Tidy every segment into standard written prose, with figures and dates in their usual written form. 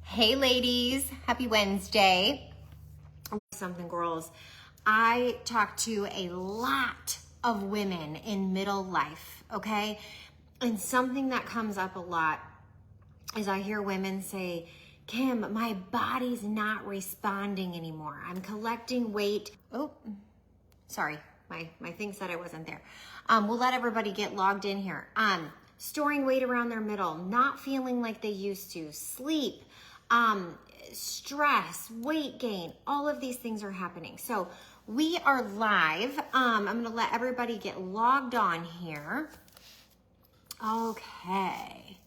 Hey ladies, happy Wednesday. Something girls, I talk to a lot of women in middle life, okay? And something that comes up a lot is I hear women say, Kim, my body's not responding anymore. I'm collecting weight. Oh, sorry, my thing said I wasn't there. We'll let everybody get logged in here. Storing weight around their middle, not feeling like they used to, sleep, stress, weight gain, all of these things are happening. So we are live. I'm gonna let everybody get logged on here. Okay.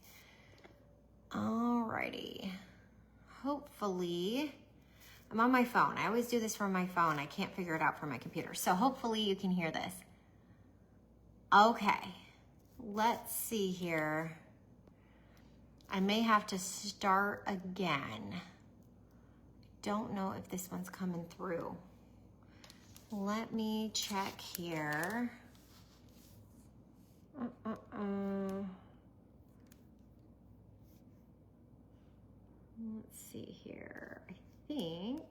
Alrighty. Hopefully, I'm on my phone. I always do this from my phone. I can't figure it out from my computer. So hopefully you can hear this. Okay. Let's see here. I may have to start again. Don't know if this one's coming through. Let me check here. Let's see here. I think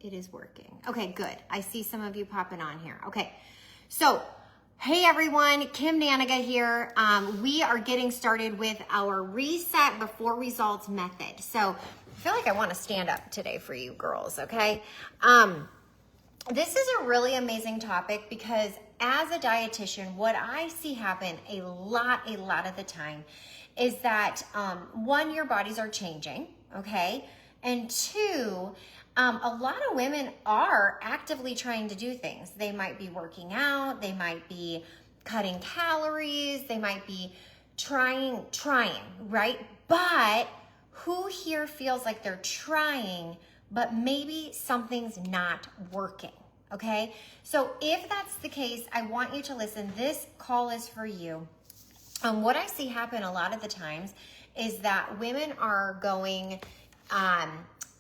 it is working. Okay, good. I see some of you popping on here. Okay, so hey everyone, Kim Nanninga here. We are getting started with our reset before results method. So I feel like I want to stand up today for you girls, okay? This is a really amazing topic because as a dietitian, what I see happen a lot of the time is that one, your bodies are changing, okay? And two, a lot of women are actively trying to do things. They might be working out, they might be cutting calories, they might be trying, right? But who here feels like they're trying, but maybe something's not working, okay? So if that's the case, I want you to listen. This call is for you. What I see happen a lot of the times is that women are going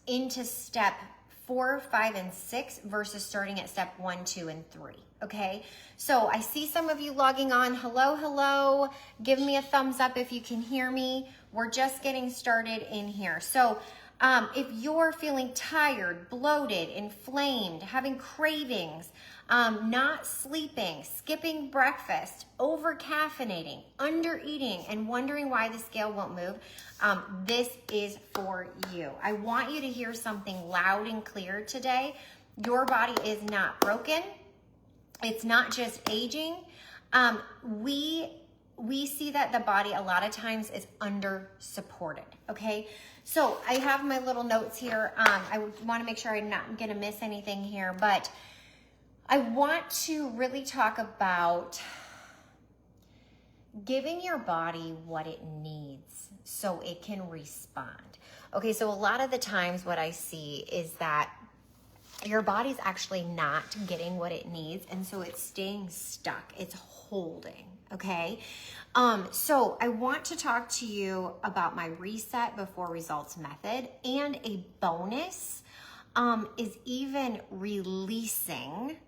into step 4, 5, and 6 versus starting at step 1, 2, and 3. Okay, so I see some of you logging on. Hello. Give me a thumbs up if you can hear me. We're just getting started in here. So if you're feeling tired, bloated, inflamed, having cravings, not sleeping, skipping breakfast, over caffeinating, under eating, and wondering why the scale won't move, this is for you. I want you to hear something loud and clear today. Your body is not broken. It's not just aging. We see that the body a lot of times is under supported, okay? So I have my little notes here. I want to make sure I'm not going to miss anything here, but I want to really talk about giving your body what it needs so it can respond. Okay, so a lot of the times what I see is that your body's actually not getting what it needs, and so it's staying stuck. It's holding, okay? So I want to talk to you about my reset before results method, and a bonus is even releasing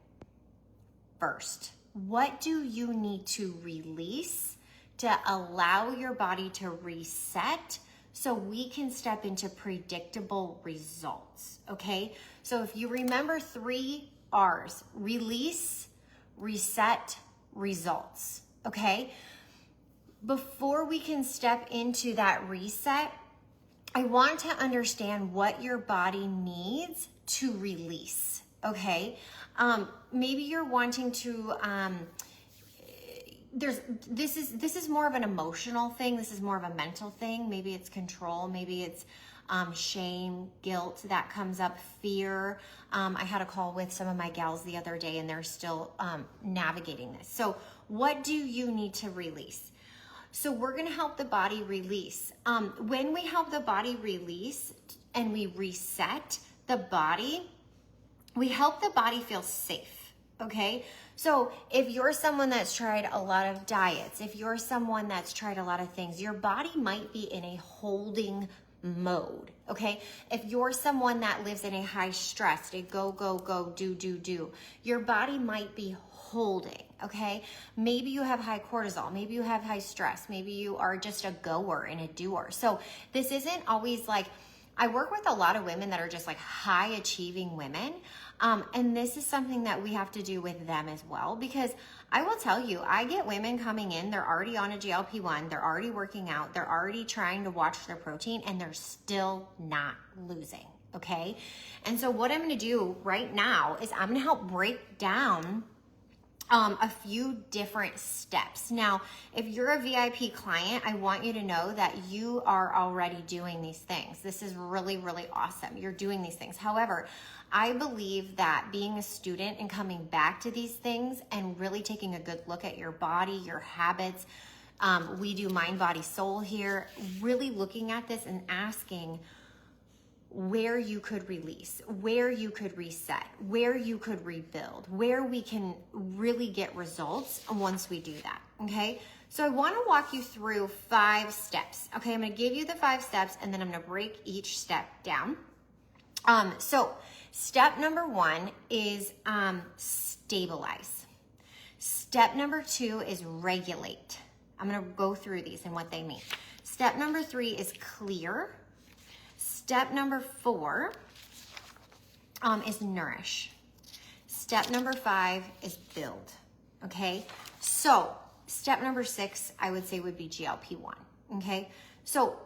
first. What do you need to release to allow your body to reset so we can step into predictable results, okay? So if you remember 3 R's, release, reset, results, okay? Before we can step into that reset, I want to understand what your body needs to release, okay? Maybe you're wanting to, this is more of an emotional thing. This is more of a mental thing. Maybe it's control. Maybe it's shame, guilt that comes up, fear. I had a call with some of my gals the other day and they're still navigating this. So what do you need to release? So we're going to help the body release. When we help the body release and we reset the body, we help the body feel safe, okay? So if you're someone that's tried a lot of diets, if you're someone that's tried a lot of things, your body might be in a holding mode, okay? If you're someone that lives in a high stress, a go, do, your body might be holding, okay? Maybe you have high cortisol, maybe you have high stress, maybe you are just a goer and a doer. So this isn't always like, I work with a lot of women that are just like high achieving women. And this is something that we have to do with them as well, because I will tell you, I get women coming in, they're already on a GLP-1, they're already working out, they're already trying to watch their protein, and they're still not losing, okay? And so what I'm gonna do right now is I'm gonna help break down a few different steps. Now, if you're a VIP client, I want you to know that you are already doing these things. This is really, really awesome. You're doing these things. However, I believe that being a student and coming back to these things and really taking a good look at your body, your habits, we do mind, body, soul here, really looking at this and asking where you could release, where you could reset, where you could rebuild, where we can really get results once we do that, okay? So I wanna walk you through 5 steps, okay? I'm gonna give you the 5 steps and then I'm gonna break each step down. So step number 1 is stabilize. Step number 2 is regulate. I'm gonna go through these and what they mean. Step number 3 is clear. Step number 4 is nourish. Step number 5 is build, okay? So step number 6, I would say, would be GLP-1, okay? So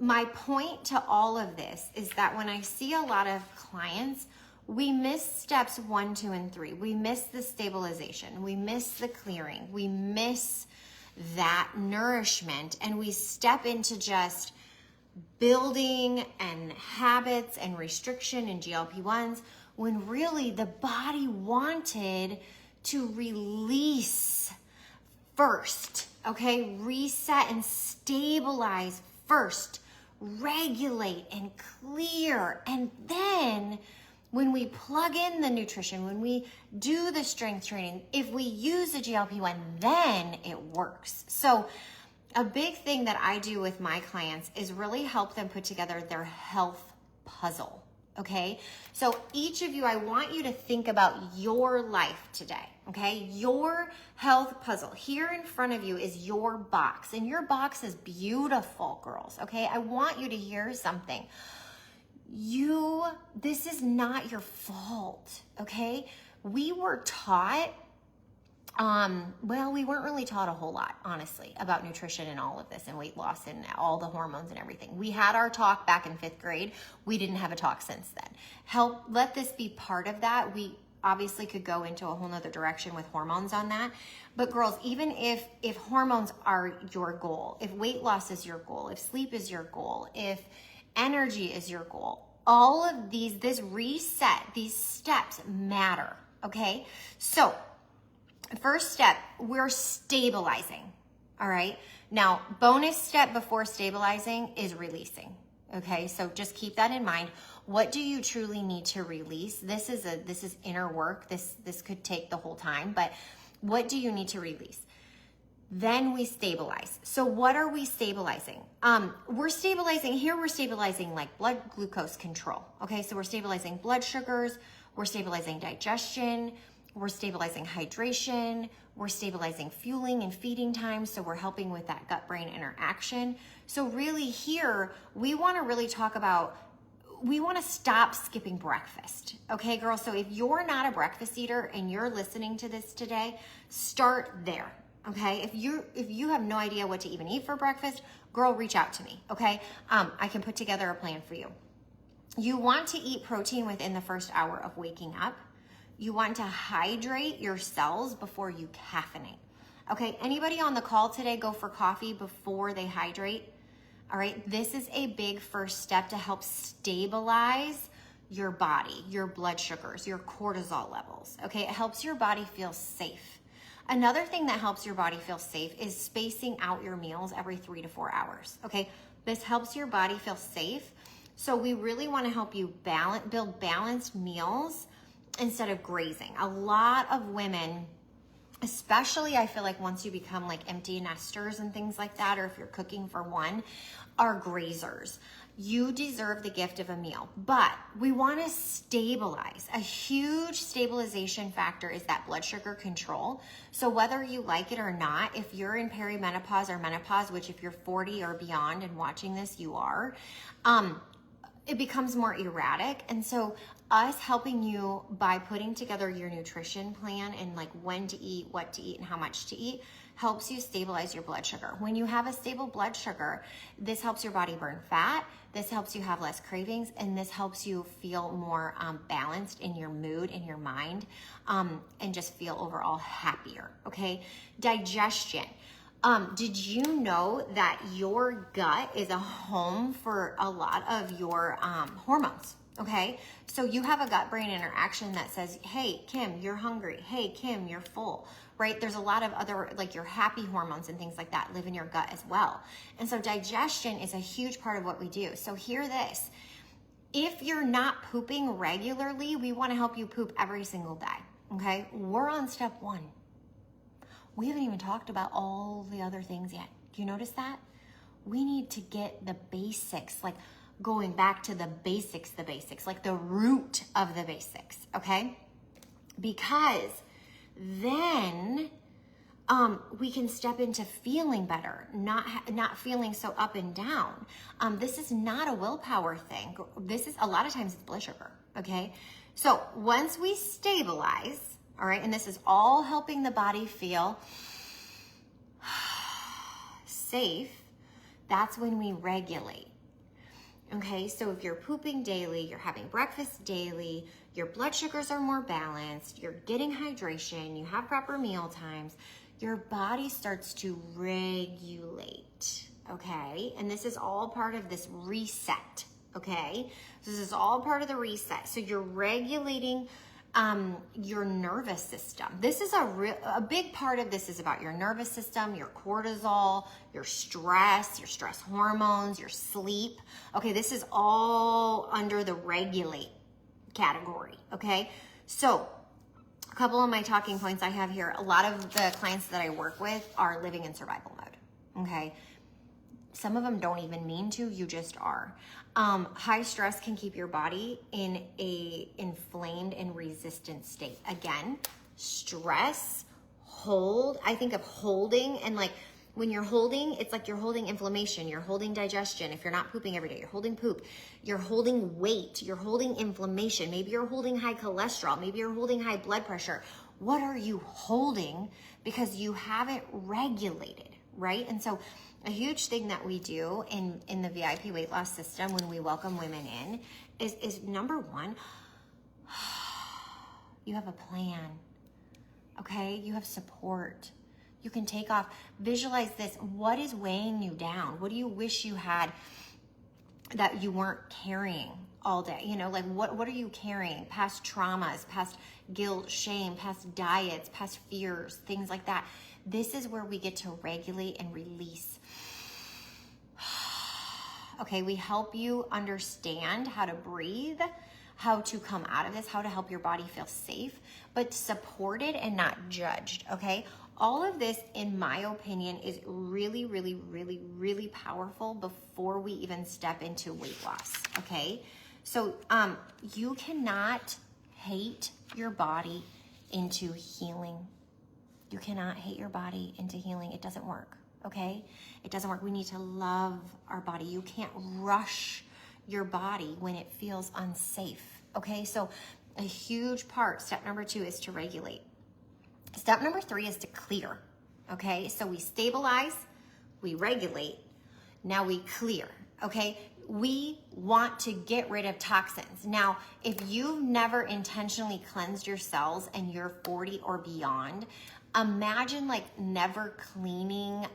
my point to all of this is that when I see a lot of clients, we miss steps 1, 2, and 3. We miss the stabilization. We miss the clearing. We miss that nourishment, and we step into just building and habits and restriction and GLP-1s when really the body wanted to release first, okay? Reset and stabilize first, regulate and clear. And then when we plug in the nutrition, when we do the strength training, if we use the GLP-1, then it works. So a big thing that I do with my clients is really help them put together their health puzzle, okay? So each of you, I want you to think about your life today, okay? Your health puzzle. Here in front of you is your box, and your box is beautiful, girls, okay? I want you to hear something. This is not your fault, okay? We were taught, we weren't really taught a whole lot, honestly, about nutrition and all of this and weight loss and all the hormones and everything. We had our talk back in 5th grade. We didn't have a talk since then. Let this be part of that. We obviously could go into a whole nother direction with hormones on that. But girls, even if hormones are your goal, if weight loss is your goal, if sleep is your goal, if energy is your goal, all of this reset, these steps matter, okay? So first step, we're stabilizing, all right? Now, bonus step before stabilizing is releasing, okay? So just keep that in mind. What do you truly need to release? This is inner work. This could take the whole time, but what do you need to release? Then we stabilize. So what are we stabilizing? We're stabilizing like blood glucose control, okay? So we're stabilizing blood sugars, we're stabilizing digestion, we're stabilizing hydration, we're stabilizing fueling and feeding time, so we're helping with that gut-brain interaction. So really here, we wanna really talk about, we wanna stop skipping breakfast, okay, girls? So if you're not a breakfast eater and you're listening to this today, start there, okay? If you have no idea what to even eat for breakfast, girl, reach out to me, okay? I can put together a plan for you. You want to eat protein within the first hour of waking up. You want to hydrate your cells before you caffeinate. Okay, anybody on the call today go for coffee before they hydrate? All right, this is a big first step to help stabilize your body, your blood sugars, your cortisol levels. Okay, it helps your body feel safe. Another thing that helps your body feel safe is spacing out your meals every 3 to 4 hours. Okay, this helps your body feel safe. So we really want to help you build balanced meals instead of grazing. A lot of women especially I feel like once you become like empty nesters and things like that, or if you're cooking for one, are grazers. You deserve the gift of a meal, but we want to stabilize. A huge stabilization factor is that blood sugar control. So whether you like it or not, if you're in perimenopause or menopause, which if you're 40 or beyond and watching this, you are, it becomes more erratic. And so us helping you by putting together your nutrition plan and like when to eat, what to eat, and how much to eat helps you stabilize your blood sugar. When you have a stable blood sugar, this helps your body burn fat, this helps you have less cravings, and this helps you feel more balanced in your mood, in your mind, and just feel overall happier, okay? Digestion. Did you know that your gut is a home for a lot of your hormones? Okay, so you have a gut-brain interaction that says, hey, Kim, you're hungry. Hey, Kim, you're full, right? There's a lot of other, like your happy hormones and things like that live in your gut as well. And so digestion is a huge part of what we do. So hear this. If you're not pooping regularly, we want to help you poop every single day, okay? We're on step 1. We haven't even talked about all the other things yet. Do you notice that? We need to get the basics, like going back to the basics, like the root of the basics, okay? Because then we can step into feeling better, not feeling so up and down. This is not a willpower thing. This is, a lot of times it's blood sugar, okay? So once we stabilize, all right, and this is all helping the body feel safe, that's when we regulate. Okay, so if you're pooping daily, you're having breakfast daily, your blood sugars are more balanced, you're getting hydration, you have proper meal times, your body starts to regulate, okay? And this is all part of this reset, okay? So this is all part of the reset. So you're regulating your nervous system. This is a big part of this is about your nervous system, your cortisol, your stress hormones, your sleep. Okay, this is all under the regulate category, okay? So a couple of my talking points I have here, a lot of the clients that I work with are living in survival mode, okay? Some of them don't even mean to, you just are. High stress can keep your body in a inflamed and resistant state. Again, stress, I think of holding, and like when you're holding, it's like you're holding inflammation, you're holding digestion. If you're not pooping every day, you're holding poop, you're holding weight, you're holding inflammation. Maybe you're holding high cholesterol, maybe you're holding high blood pressure. What are you holding? Because you haven't regulated, right? And so a huge thing that we do in the VIP weight loss system when we welcome women in is number 1, you have a plan, okay? You have support. You can take off. Visualize this. What is weighing you down? What do you wish you had that you weren't carrying all day? You know, like what are you carrying? Past traumas, past guilt, shame, past diets, past fears, things like that. This is where we get to regulate and release. Okay, we help you understand how to breathe, how to come out of this, how to help your body feel safe, but supported and not judged, okay? All of this, in my opinion, is really, really, really, really powerful before we even step into weight loss, okay? So you cannot hate your body into healing. You cannot hate your body into healing. It doesn't work, okay? It doesn't work. We need to love our body. You can't rush your body when it feels unsafe, okay? So a huge part, step number 2, is to regulate. Step number 3 is to clear, okay? So we stabilize, we regulate, now we clear, okay? We want to get rid of toxins. Now, if you've never intentionally cleansed your cells and you're 40 or beyond, imagine like never cleaning,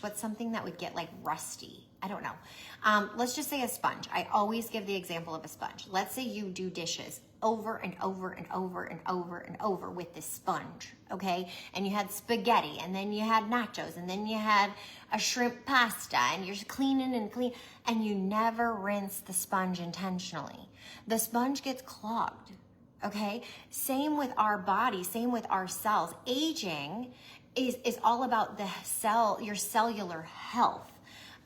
what's something that would get like rusty? I don't know. Let's just say a sponge. I always give the example of a sponge. Let's say you do dishes over and over and over and over and over with this sponge, okay? And you had spaghetti, and then you had nachos, and then you had a shrimp pasta, and you're cleaning and clean, and you never rinse the sponge intentionally. The sponge gets clogged, okay? Same with our body, same with our cells. Aging is all about your cellular health,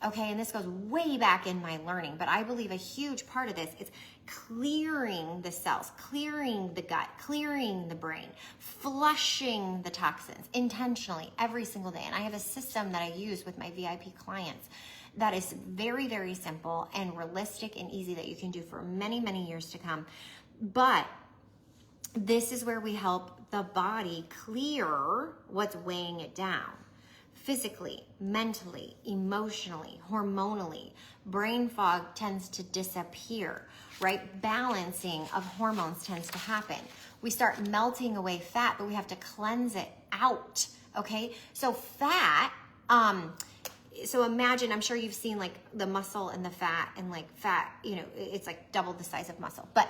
okay? And this goes way back in my learning, but I believe a huge part of this is clearing the cells, clearing the gut, clearing the brain, flushing the toxins intentionally every single day. And I have a system that I use with my VIP clients that is very, very simple and realistic and easy that you can do for many, many years to come. But this is where we help the body clear what's weighing it down. Physically, mentally, emotionally, hormonally, brain fog tends to disappear, right? Balancing of hormones tends to happen. We start melting away fat, but we have to cleanse it out, okay? So fat, so imagine, I'm sure you've seen like the muscle and the fat, and like fat, you know, it's like double the size of muscle. But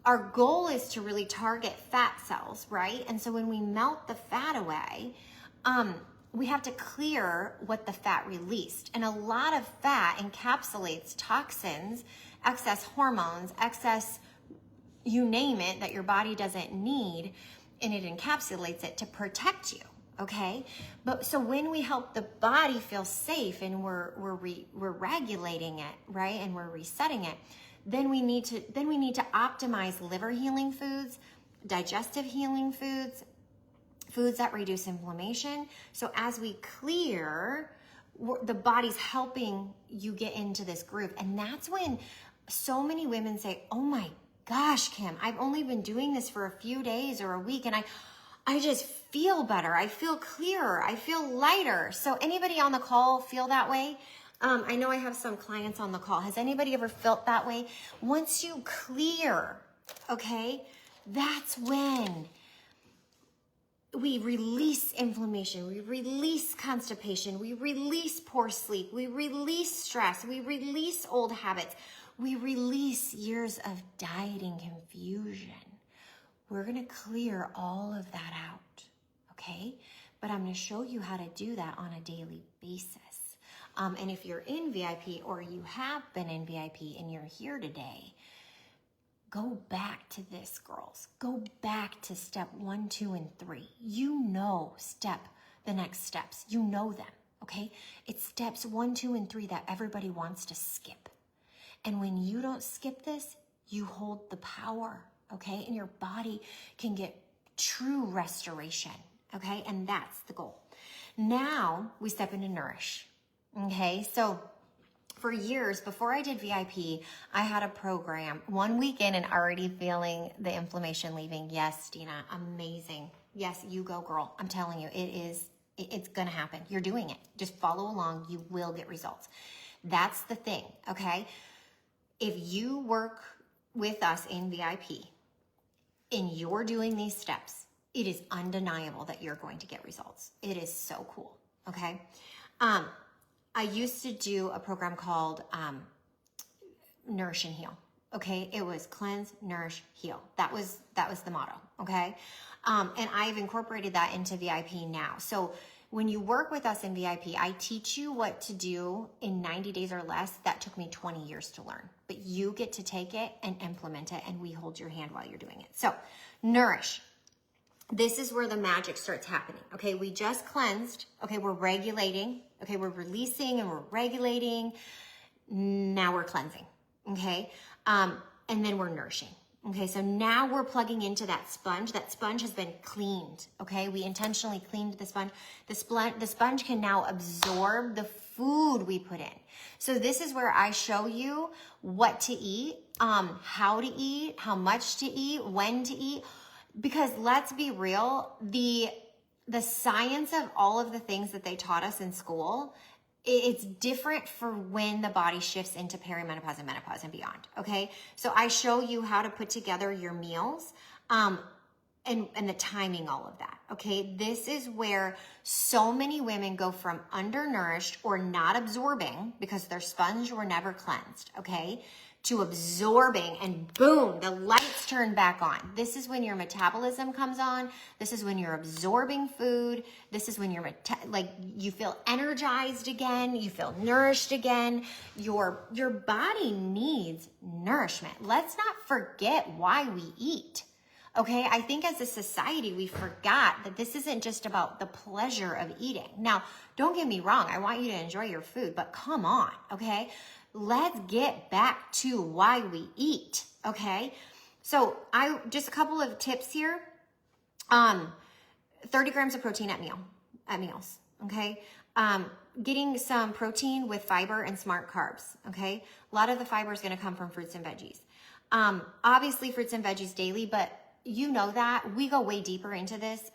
our goal is to really target fat cells, right? And so when we melt the fat away, we have to clear what the fat released. And a lot of fat encapsulates toxins, excess hormones, excess, you name it, that your body doesn't need, and it encapsulates it to protect you, okay? But so when we help the body feel safe and we're regulating it, right? And we're resetting it, then we need to optimize liver healing foods, digestive healing foods, foods that reduce inflammation. So as we clear, the body's helping you get into this groove. And that's when so many women say, oh my gosh, Kim, I've only been doing this for a few days or a week, and I just feel better. I feel clearer. I feel lighter. So anybody on the call feel that way? I know I have some clients on the call. Has anybody ever felt that way? Once you clear, okay, that's when we release inflammation, we release constipation, we release poor sleep, we release stress, we release old habits, we release years of dieting confusion. We're gonna clear all of that out, okay? But I'm gonna show you how to do that on a daily basis. And if you're in VIP or you have been in VIP and you're here today, go back to this, girls. Go back to step 1, 2, and 3. You know the next steps. You know them, okay? It's steps 1, 2, and 3 that everybody wants to skip. And when you don't skip this, you hold the power, okay? And your body can get true restoration, okay? And that's the goal. Now we step into nourish, okay? So for years, before I did VIP, I had a program 1 week in and already feeling the inflammation leaving. Yes, Dina, amazing. Yes, you go, girl. I'm telling you, it's gonna happen. You're doing it. Just follow along. You will get results. That's the thing, okay? If you work with us in VIP and you're doing these steps, it is undeniable that you're going to get results. It is so cool, okay? I used to do a program called Nourish and Heal. Okay, it was cleanse, nourish, heal. That was the motto. Okay, and I've incorporated that into VIP now. So when you work with us in VIP, I teach you what to do in 90 days or less. That took me 20 years to learn, but you get to take it and implement it, and we hold your hand while you're doing it. So nourish. This is where the magic starts happening. Okay, we just cleansed. Okay, we're regulating. Okay, we're releasing and we're regulating. Now we're cleansing. Okay, and then we're nourishing. Okay, so now we're plugging into that sponge. That sponge has been cleaned. Okay, we intentionally cleaned the sponge. The sponge can now absorb the food we put in. So this is where I show you what to eat, how to eat, how much to eat, when to eat. Because let's be real, the science of all of the things that they taught us in school, it's different for when the body shifts into perimenopause and menopause and beyond, okay? So I show you how to put together your meals and the timing, all of that, okay? This is where so many women go from undernourished or not absorbing because their sponge were never cleansed, okay? To absorbing, and boom, the lights turn back on. This is when your metabolism comes on. This is when you're absorbing food. This is when you're you feel energized again. You feel nourished again. Your body needs nourishment. Let's not forget why we eat. Okay, I think as a society, we forgot that this isn't just about the pleasure of eating. Now, don't get me wrong, I want you to enjoy your food, but come on, okay? Let's get back to why we eat, okay? So just a couple of tips here. 30 grams of protein at meals, okay? Getting some protein with fiber and smart carbs, okay? A lot of the fiber is gonna come from fruits and veggies. Obviously fruits and veggies daily, but you know that. We go way deeper into this.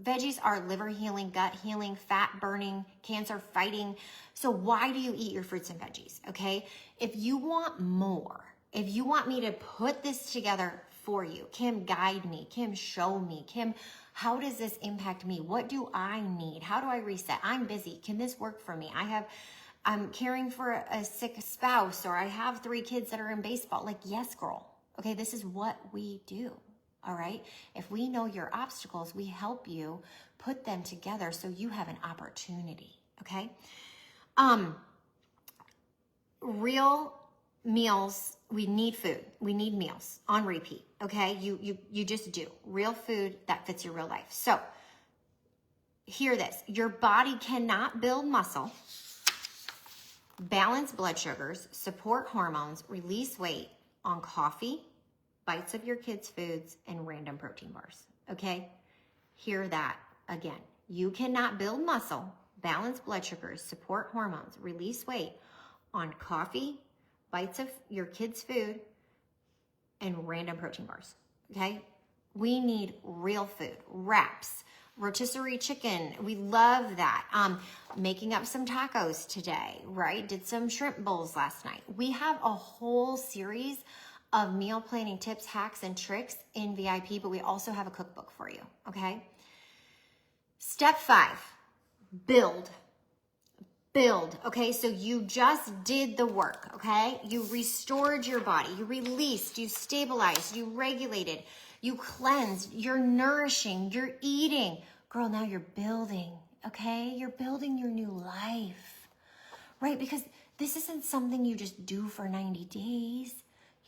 Veggies are liver healing, gut healing, fat burning, cancer fighting. So why do you eat your fruits and veggies, okay? If you want more, if you want me to put this together for you, Kim, guide me, Kim, show me, Kim, how does this impact me? What do I need? How do I reset? I'm busy. Can this work for me? I'm caring for a sick spouse, or I have 3 kids that are in baseball. Like, yes, girl. Okay, this is what we do. All right. If we know your obstacles, we help you put them together so you have an opportunity. Okay. Real meals. We need food. We need meals on repeat. Okay. You just do real food that fits your real life. So hear this. Your body cannot build muscle, balance blood sugars, support hormones, release weight on coffee, bites of your kids' foods, and random protein bars, okay? Hear that again. You cannot build muscle, balance blood sugars, support hormones, release weight on coffee, bites of your kids' food, and random protein bars, okay? We need real food, wraps, rotisserie chicken. We love that. Making up some tacos today, right? Did some shrimp bowls last night. We have a whole series of meal planning tips, hacks, and tricks in VIP, but we also have a cookbook for you, okay? Step 5, build. Build, okay? So you just did the work, okay? You restored your body, you released, you stabilized, you regulated, you cleansed, you're nourishing, you're eating. Girl, now you're building, okay? You're building your new life, right? Because this isn't something you just do for 90 days.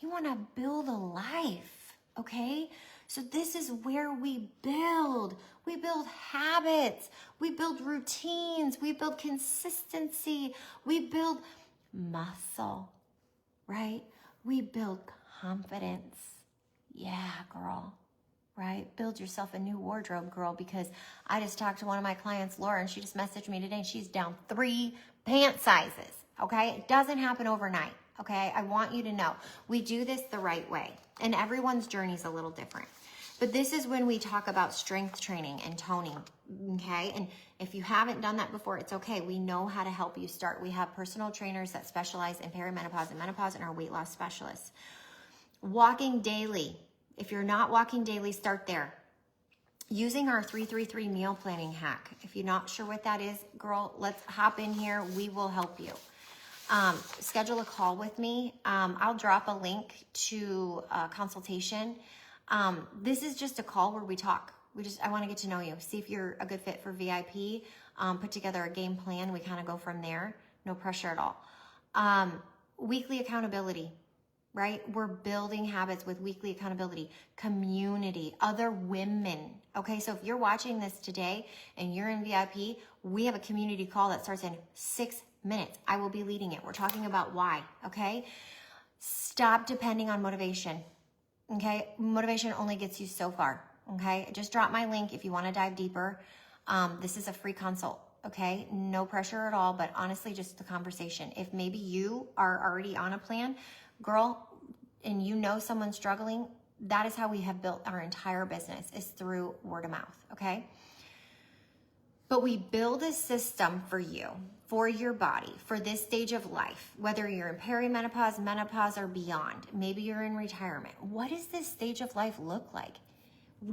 You want to build a life, okay? So this is where we build. We build habits. We build routines. We build consistency. We build muscle, right? We build confidence. Yeah, girl, right? Build yourself a new wardrobe, girl, because I just talked to one of my clients, Laura, and she just messaged me today. She's down 3 pant sizes, okay? It doesn't happen overnight. Okay, I want you to know we do this the right way, and everyone's journey is a little different. But this is when we talk about strength training and toning, okay? And if you haven't done that before, it's okay. We know how to help you start. We have personal trainers that specialize in perimenopause and menopause, and our weight loss specialists. Walking daily. If you're not walking daily, start there. Using our 333 meal planning hack. If you're not sure what that is, girl, let's hop in here. We will help you. Schedule a call with me. I'll drop a link to a consultation. This is just a call where we talk. I want to get to know you, see if you're a good fit for VIP, put together a game plan. We kind of go from there. No pressure at all. Weekly accountability, right? We're building habits with weekly accountability, community, other women. Okay, so if you're watching this today and you're in VIP, we have a community call that starts in 6 minutes. I will be leading it. We're talking about why, okay? Stop depending on motivation, okay? Motivation only gets you so far, okay? Just drop my link if you want to dive deeper. This is a free consult, okay? No pressure at all, but honestly, just the conversation. If maybe you are already on a plan, girl, and you know someone struggling, that is how we have built our entire business, is through word of mouth, okay? But we build a system for you, for your body, for this stage of life, whether you're in perimenopause, menopause, or beyond. Maybe you're in retirement. What does this stage of life look like?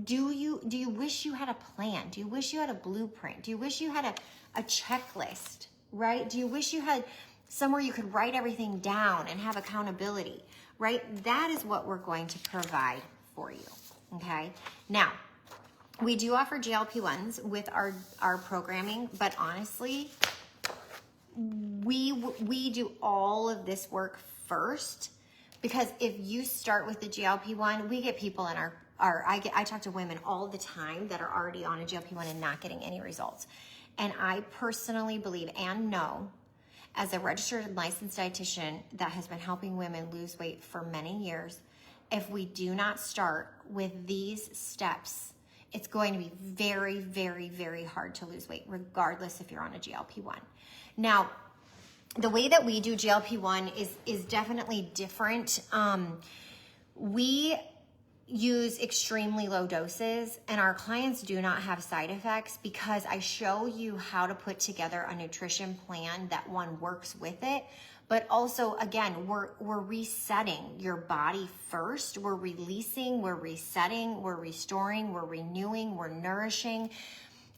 Do you wish you had a plan? Do you wish you had a blueprint? Do you wish you had a checklist, right? Do you wish you had somewhere you could write everything down and have accountability, right? That is what we're going to provide for you, okay? Now, we do offer GLP-1s with our programming, but honestly, we do all of this work first, because if you start with the GLP-1, we get people in I talk to women all the time that are already on a GLP-1 and not getting any results. And I personally believe and know, as a registered and licensed dietitian that has been helping women lose weight for many years, if we do not start with these steps, it's going to be very, very, very hard to lose weight, regardless if you're on a GLP-1. Now, the way that we do GLP-1 is definitely different. We use extremely low doses, and our clients do not have side effects because I show you how to put together a nutrition plan that one works with it. But also, again, we're resetting your body first. We're releasing, we're resetting, we're restoring, we're renewing, we're nourishing.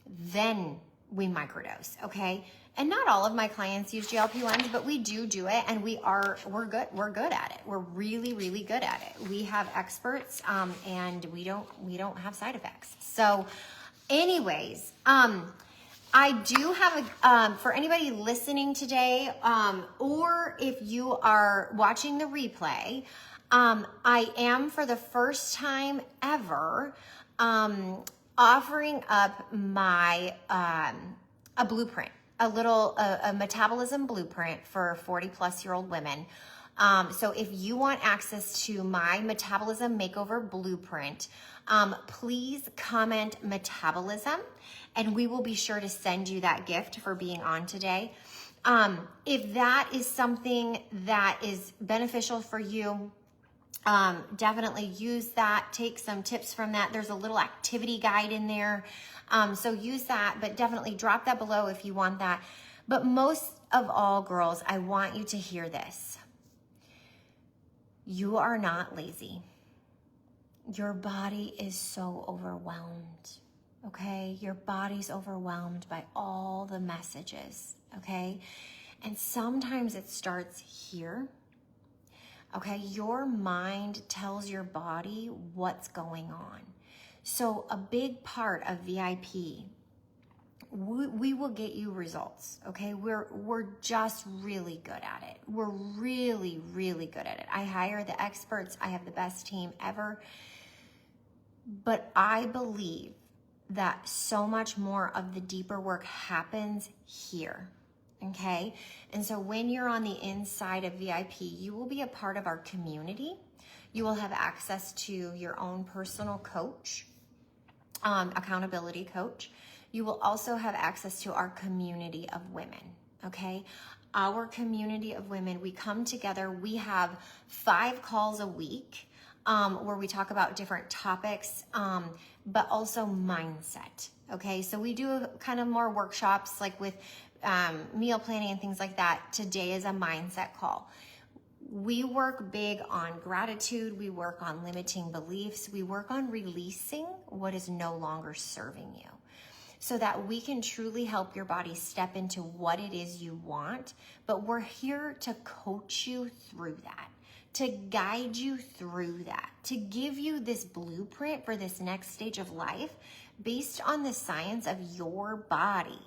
Then we microdose, okay? And not all of my clients use GLP-1s, but we do it, and we're good at it. We're really, really good at it. We have experts, and we don't have side effects. So, anyways, I do have for anybody listening today, or if you are watching the replay, I am for the first time ever offering up my a blueprint, a metabolism blueprint for 40-plus-year-old women. So if you want access to my metabolism makeover blueprint, please comment metabolism, and we will be sure to send you that gift for being on today. If that is something that is beneficial for you, definitely use that. Take some tips from that. There's a little activity guide in there. So use that, but definitely drop that below if you want that. But most of all, girls, I want you to hear this. You are not lazy. Your body is so overwhelmed, okay? Your body's overwhelmed by all the messages, okay? And sometimes it starts here, okay? Your mind tells your body what's going on. So a big part of VIP, we will get you results, okay? We're just really good at it. We're really, really good at it. I hire the experts. I have the best team ever. But I believe that so much more of the deeper work happens here, okay? And so when you're on the inside of VIP, you will be a part of our community. You will have access to your own personal coach, accountability coach. You will also have access to our community of women, okay? Our community of women, we come together. We have 5 calls a week where we talk about different topics, but also mindset, okay? So we do kind of more workshops like with meal planning and things like that. Today is a mindset call. We work big on gratitude. We work on limiting beliefs. We work on releasing what is no longer serving you so that we can truly help your body step into what it is you want. But we're here to coach you through that, to guide you through that, to give you this blueprint for this next stage of life based on the science of your body,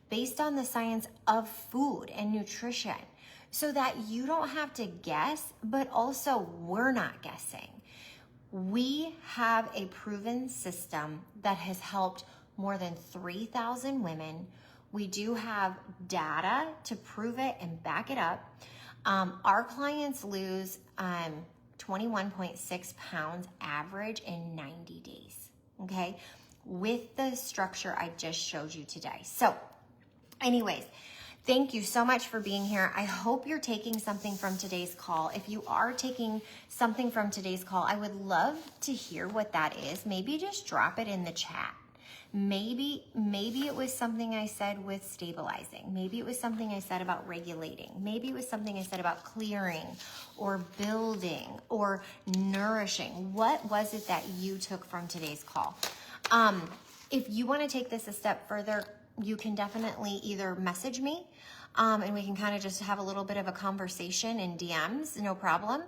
based on the science of food and nutrition, so that you don't have to guess, but also we're not guessing. We have a proven system that has helped more than 3,000 women. We do have data to prove it and back it up. Our clients lose 21.6 pounds average in 90 days, okay? With the structure I just showed you today. So anyways, thank you so much for being here. I hope you're taking something from today's call. If you are taking something from today's call, I would love to hear what that is. Maybe just drop it in the chat. Maybe it was something I said with stabilizing. Maybe it was something I said about regulating. Maybe it was something I said about clearing or building or nourishing. What was it that you took from today's call? If you want to take this a step further, you can definitely either message me and we can kind of just have a little bit of a conversation in DMs, no problem.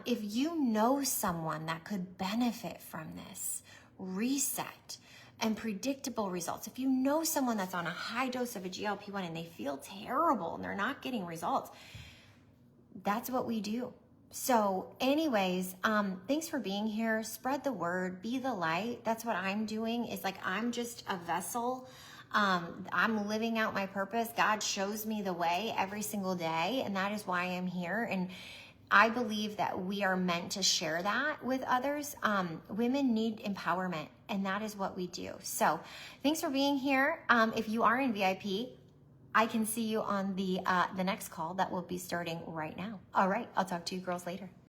If you know someone that could benefit from this reset and predictable results, if you know someone that's on a high dose of a GLP-1 and they feel terrible and they're not getting results, that's what we do. So anyways, thanks for being here. Spread the word, be the light. That's what I'm doing, is like, I'm just a vessel. I'm living out my purpose. God shows me the way every single day, and that is why I'm here. And I believe that we are meant to share that with others. Women need empowerment, and that is what we do. So thanks for being here. If you are in VIP, I can see you on the next call that will be starting right now. All right, I'll talk to you girls later.